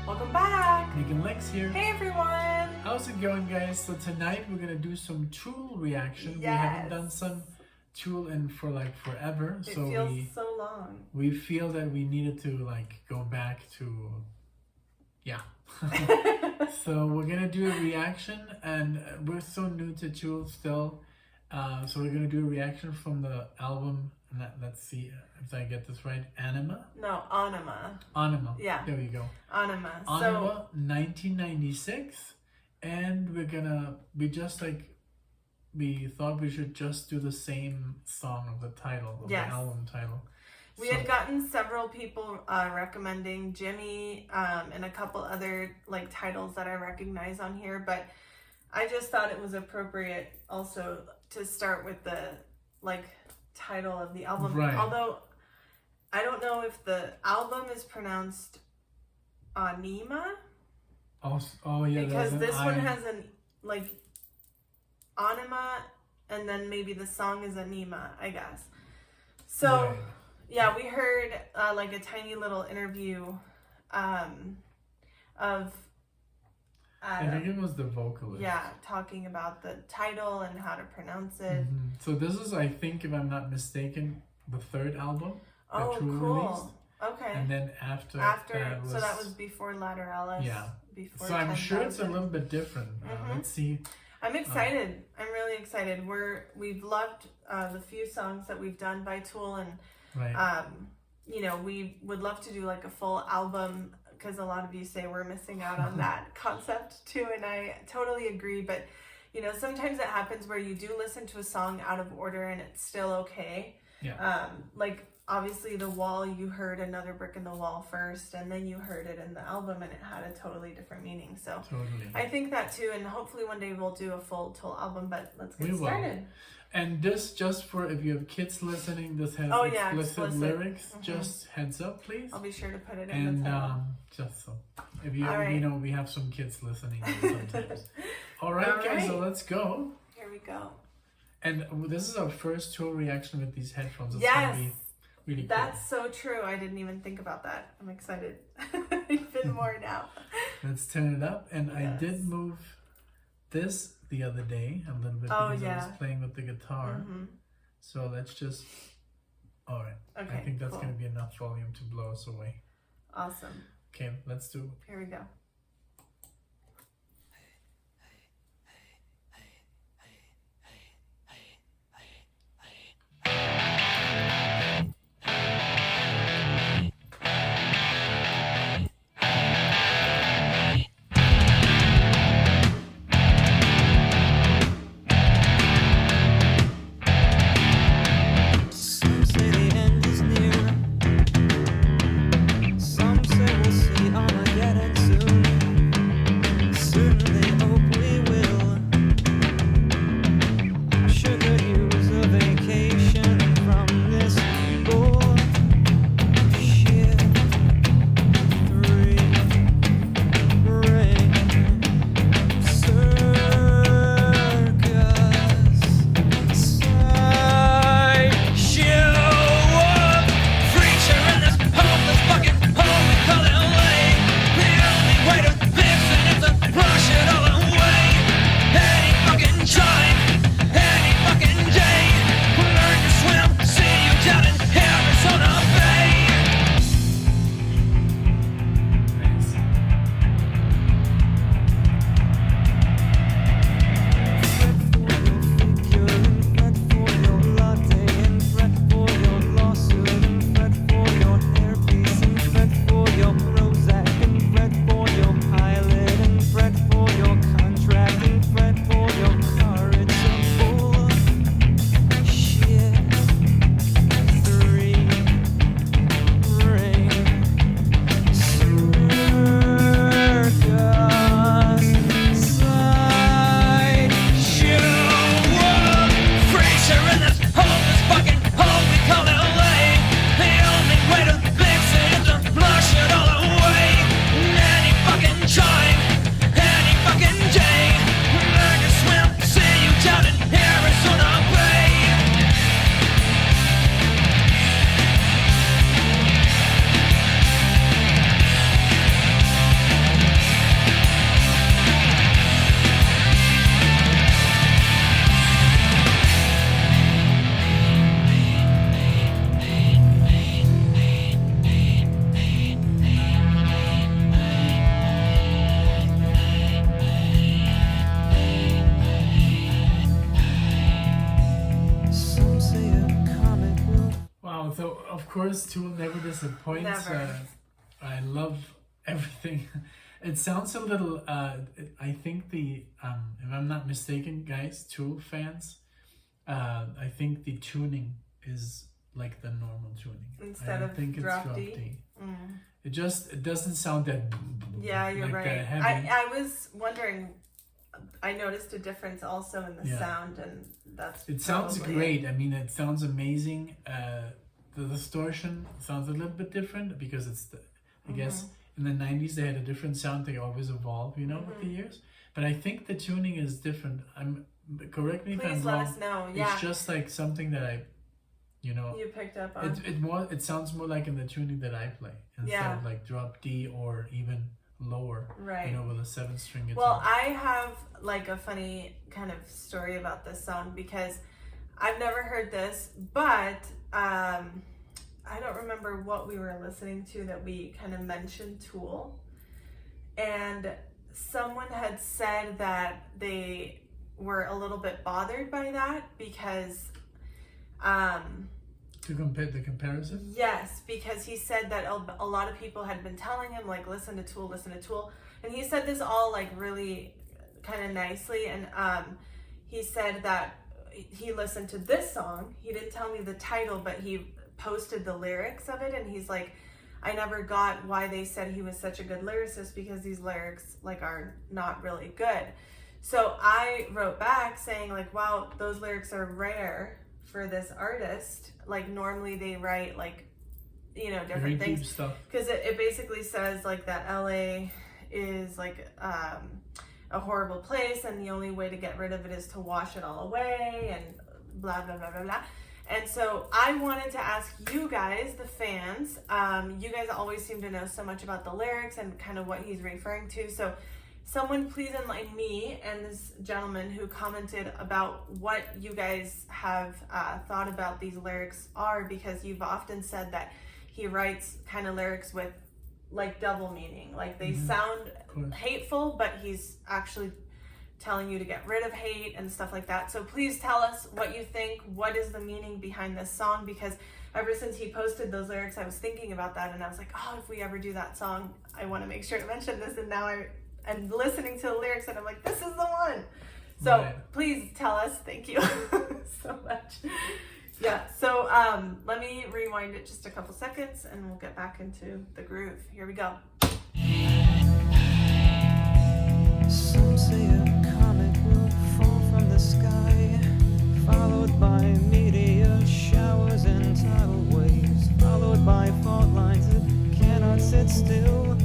Welcome back! NicknLex here. Hey everyone! How's it going, guys? So tonight we're gonna do some Tool reaction. Yes. We haven't done some Tool in for like forever. It so feels so long. we feel that we needed to like go back to So we're gonna do a reaction, and we're so new to Tool still. So we're gonna do a reaction from the album. Let's see if I get this right. Ænema? No, Ænema. Ænema. Yeah. There we go. Ænema. Ænema, 1996, and we thought we should just do the same song of the title, of Yes. the album title. We had gotten several people recommending Jimmy and a couple other like titles that I recognize on here, but I just thought it was appropriate also to start with the like title of the album. Right. Although I don't know if the album is pronounced Ænima. Oh yeah, because this one has an like Ænima, and then maybe the song is Ænima, I guess. So right. yeah, we heard like a tiny little interview of I think it was the vocalist. yeah, talking about the title and how to pronounce it. So this is, I think, if I'm not mistaken, the third album that Oh, Tool cool. released. Okay. And then after So that was before Lateralis. Yeah. Before So I'm sure it's a 10,000. little bit different. Let's see. I'm excited. I'm really excited. We've loved the few songs that we've done by Tool, and Right. you know, we would love to do like a full album, because a lot of you say we're missing out on that concept too, and I totally agree. But you know, sometimes it happens where you do listen to a song out of order and it's still okay. Yeah. Like obviously The Wall, you heard Another Brick in the Wall first, and then you heard it in the album and it had a totally different meaning. So Totally. I think that too, and hopefully one day we'll do a full Tool album, but let's get We will. started. And this, just for if you have kids listening, this has explicit lyrics. Just heads up, please. I'll be sure to put it in the title. Just so if you All right. you know, we have some kids listening sometimes. All right, guys, so let's go. Here we go. And this is our first Tool reaction with these headphones. It's Yes, gonna be really cool. that's so true. I didn't even think about that. I'm excited even more now. Let's turn it up. And I Yes. did move this the other day a little bit because I was playing with the guitar. So let's just. All right. Okay, I think that's cool. going to be enough volume to blow us away. Awesome. Okay, let's do. Here we go. Some say the end is near. Some say we'll see Armageddon soon. So of course, Tool never disappoints. Never. I love everything. It sounds a little. I think the if I'm not mistaken, guys, Tool fans, I think the tuning is like the normal tuning. Instead I don't of think it's drop drop D? D. Mm. It doesn't sound that. Yeah, you're like right. That heavy. I was wondering. I noticed a difference also in the Yeah. sound, and that's. It sounds probably great. I mean, it sounds amazing. The distortion sounds a little bit different because it's the. I guess in the 90s they had a different sound. They always evolve, you know, with the years. But I think the tuning is different. Correct me if I'm Please let wrong. us know. Yeah, It's just like something that I, you know, you picked up on. it sounds more like in the tuning that I play instead Yeah. of like drop D or even lower. Right. You know, with a 7-string guitar. Well, I have like a funny kind of story about this song because I've never heard this, but I don't remember what we were listening to that we kind of mentioned Tool, and someone had said that they were a little bit bothered by that because to compare the comparison. yes, because he said that a lot of people had been telling him like listen to Tool, and he said this all like really kind of nicely, and he said that he listened to this song. He didn't tell me the title, but he posted the lyrics of it, and he's like, I never got why they said he was such a good lyricist because these lyrics like are not really good. So I wrote back saying like, wow, those lyrics are rare for this artist. Like normally they write like, you know, different Very deep things, stuff. because it basically says like that LA is like a horrible place and the only way to get rid of it is to wash it all away and blah blah blah blah blah. And so I wanted to ask you guys, the fans, you guys always seem to know so much about the lyrics and kind of what he's referring to. So someone please enlighten me and this gentleman who commented about what you guys have thought about these lyrics are, because you've often said that he writes kind of lyrics with like double meaning. Like they sound hateful, but he's actually telling you to get rid of hate and stuff like that. So please tell us what you think. What is the meaning behind this song? Because ever since he posted those lyrics, I was thinking about that, and I was like, oh, if we ever do that song, I want to make sure to mention this. And now I'm listening to the lyrics and I'm like, this is the one. So Right. please tell us. Thank you so much. Yeah, so let me rewind it just a couple seconds and we'll get back into the groove. Here we go. Some say a comet will fall from the sky, followed by meteor showers and tidal waves, followed by fault lines that cannot sit still,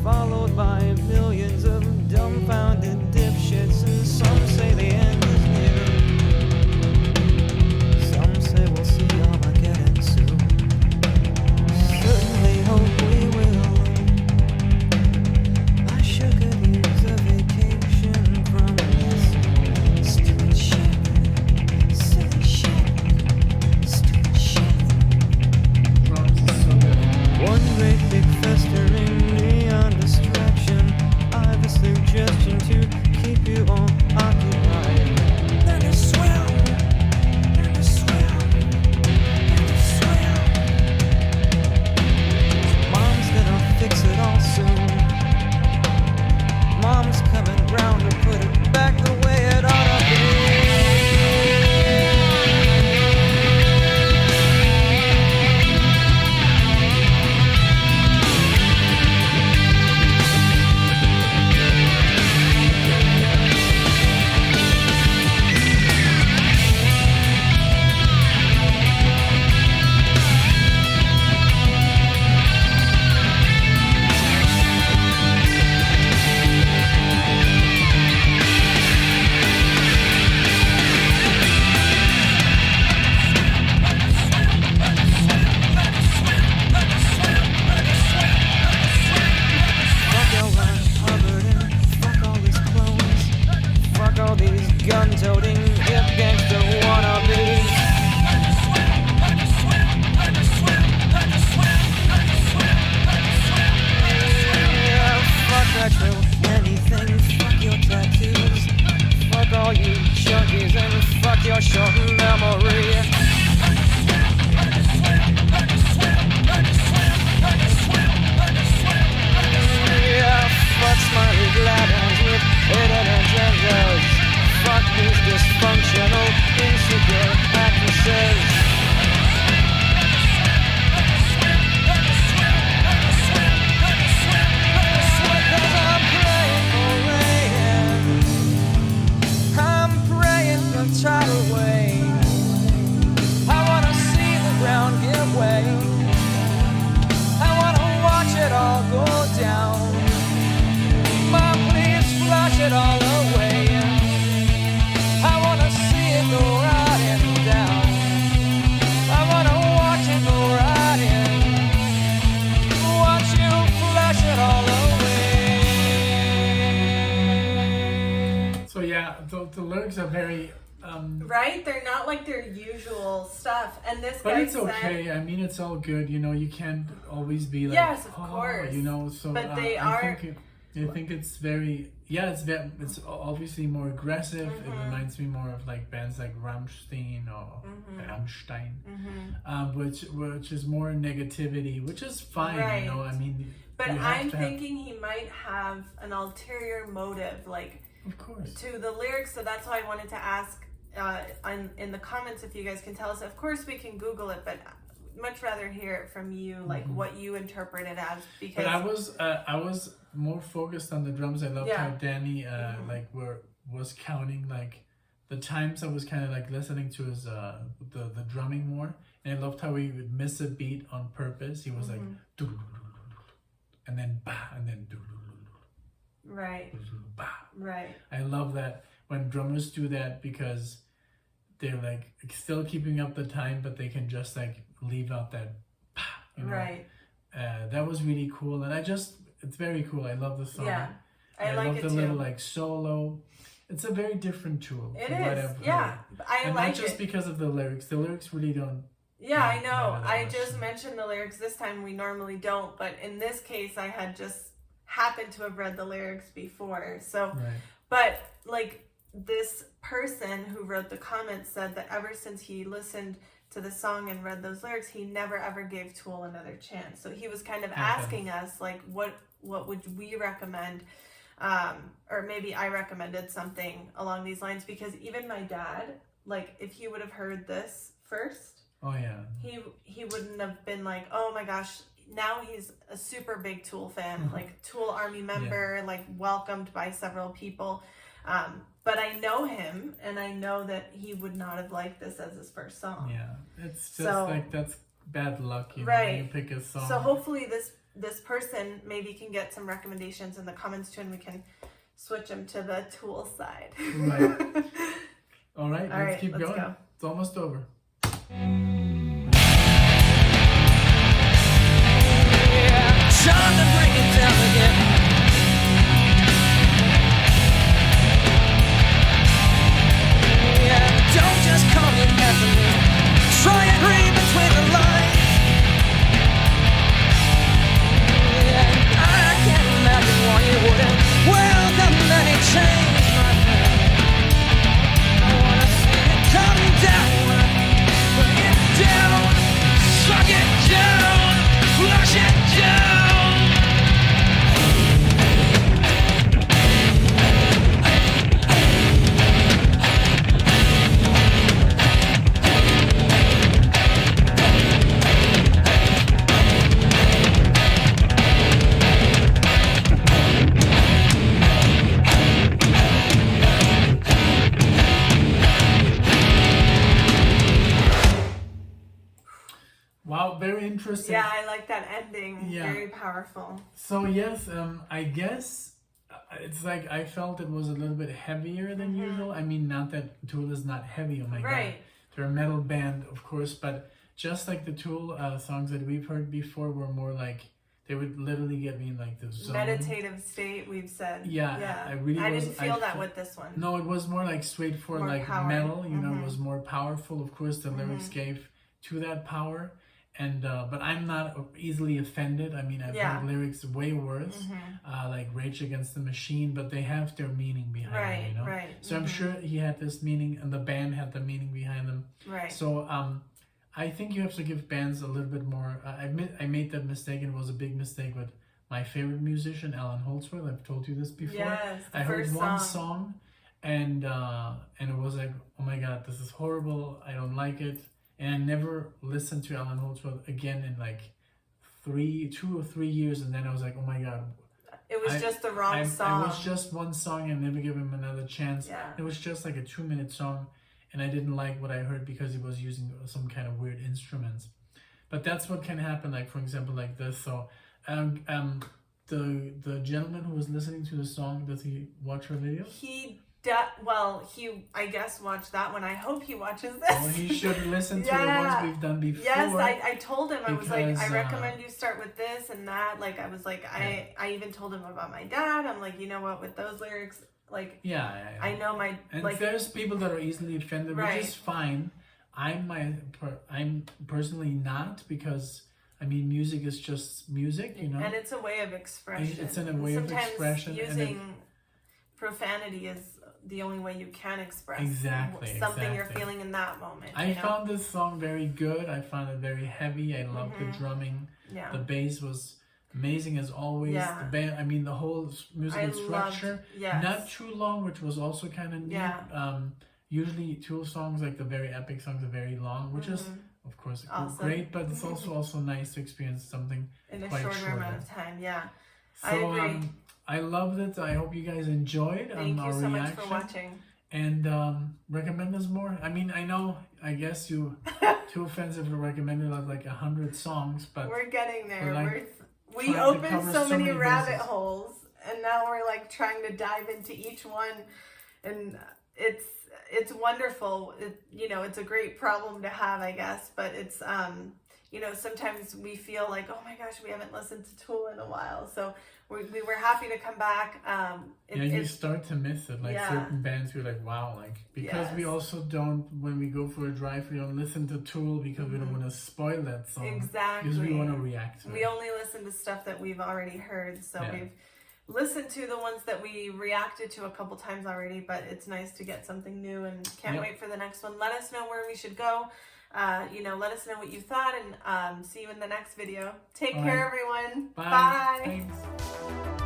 followed by millions of dumbfounded dipshits, and some say the end is near. Some say we'll see Armageddon soon. Certainly hope we will. I sure could use a vacation. way. I wanna watch it all go down. Mom, please flush it all away. I wanna see it go right and down. I wanna watch it go right in. Watch you flush it all away. So yeah, the lyrics are very Right? They're not like their usual stuff. And this but guy it's okay. said, I mean, it's all good. You know, you can't always be like, yes, of oh, course. you know. So But they I think it's very, yeah, it's obviously more aggressive. It reminds me more of like bands like Rammstein or Rammstein, which is more negativity, which is fine. Right. You know, I mean, But you have I'm to have- thinking he might have an ulterior motive, like of course. to the lyrics. So that's why I wanted to ask in the comments if you guys can tell us. Of course, we can Google it, but much rather hear it from you, like what you interpret it as. Because But I was more focused on the drums. I loved how Danny was counting like the times I was kind of like listening to his the drumming more, and I loved how he would miss a beat on purpose. He was like and then bah, and then right, bah. right, I love that when drummers do that because they're like still keeping up the time, but they can just like leave out that bah, you know? right. That was really cool, and it's very cool. I love the song. Yeah, I like love it the too. little like solo. It's a very different tool. It from what is, I've heard. yeah. I And like not just it. because of the lyrics. The lyrics really don't. Yeah, I Yeah, know. not at I all. just mentioned the lyrics this time. We normally don't, but in this case, I had just happened to have read the lyrics before. So, Right. but like this person who wrote the comments said that ever since he listened to the song and read those lyrics, he never ever gave Tool another chance. So he was kind of asking us like, what would we recommend? Or maybe I recommended something along these lines, because even my dad, like if he would have heard this first, Oh yeah. he wouldn't have been like, oh my gosh, now he's a super big Tool fan, like Tool Army member, like welcomed by several people. But I know him, and I know that he would not have liked this as his first song. Yeah. It's just So- like that's bad luck, you know, Right. when you pick a song. So hopefully this person maybe can get some recommendations in the comments too, and we can switch him to the Tool side. Right. All right, All let's right, keep let's going. go. It's almost over. Yeah, time to bring it down again. Yeah, don't just call me Anthony. Try and read between the lines. Yeah, I can't imagine why you wouldn't welcome any change, my friend. I wanna see it come down, bring it down, suck it down, flush it down. Wow, very interesting. Yeah, I like that ending. Yeah. Very powerful. So yes, I guess it's like I felt it was a little bit heavier than usual. I mean, not that Tool is not heavy. Oh my Right. god, they're a metal band, of course, but just like the Tool songs that we've heard before were more like they would literally get me in like the zone. Meditative state, we've said. Yeah, I really I was- didn't feel I that fe- with this one. No, it was more like straightforward, More like power. metal. You know, it was more powerful. Of course, the lyrics gave to that power. And but I'm not easily offended. I mean, I've Yeah. heard lyrics way worse, like Rage Against the Machine, but they have their meaning behind them, Right, you know. right. So I'm sure he had this meaning, and the band had the meaning behind them. Right. So I think you have to give bands a little bit more. I admit I made that mistake, and it was a big mistake with my favorite musician, Alan Holdsworth. I've told you this before. Yes, the I heard first one song. song, and it was like, oh my god, this is horrible. I don't like it. And I never listened to Alan Holdsworth again in like 2 or 3 years. And then I was like, oh my god, It was just the wrong song. It was just one song and never give him another chance. Yeah. It was just like a 2-minute song, and I didn't like what I heard because he was using some kind of weird instruments. but that's what can happen. Like for example, like this. So, the gentleman who was listening to the song, does he watch her video? He I guess watched that one. I hope he watches this. Well, he should listen to the ones we've done before. Yes, I told him, I was like, I because, recommend you start with this and that. Like, I was like, I even told him about my dad. I'm like, you know what, with those lyrics, like, I know my, and like, there's people that are easily offended, Right. which is fine. I'm personally not, because I mean, music is just music, you know. and it's a way of expression. It's in a way of Sometimes expression, and using profanity is the only way you can express something you're feeling in that moment. I found this song very good. I found it very heavy. I loved the drumming. Yeah. The bass was amazing as always. Yeah. The band, I mean, the whole musical structure. Yes. Not too long, which was also kind of neat. Yeah. Usually Tool songs, like the very epic songs, are very long, which is of course Awesome. great, but it's also nice to experience something in a quite shorter shorter. amount of time. Yeah. So I agree. I loved it. I hope you guys enjoyed Thank our you so reaction. much for watching. And recommend us more. I mean, I guess you too offensive to recommend it like 100 songs, but We're getting there. like We trying to opened cover so many rabbit bases. holes, and now we're like trying to dive into each one, and it's wonderful. It's a great problem to have, I guess, but it's sometimes we feel like, oh my gosh, we haven't listened to Tool in a while, so we were happy to come back. You start to miss it, like certain bands. You're like, wow, like, because we also don't, when we go for a drive, we don't listen to Tool because we don't want to spoil that song. Exactly. Because we want to react to We it. only listen to stuff that we've already heard, so Yeah. we've listened to the ones that we reacted to a couple times already, but it's nice to get something new, and can't wait for the next one. Let us know where we should go. Let us know what you thought, and see you in the next video. Take care, everyone. Bye. Bye. Thanks.